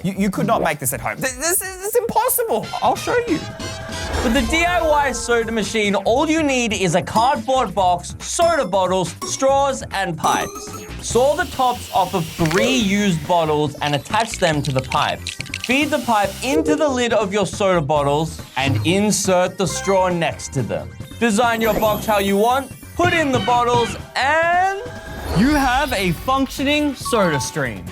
You could not make this at home. This is impossible. I'll show you. With the DIY soda machine, all you need is a cardboard box, soda bottles, straws, and pipes. Saw the tops off of 3 used bottles and attach them to the pipes. Feed the pipe into the lid of your soda bottles and insert the straw next to them. Design your box how you want, put in the bottles, and you have a functioning soda stream.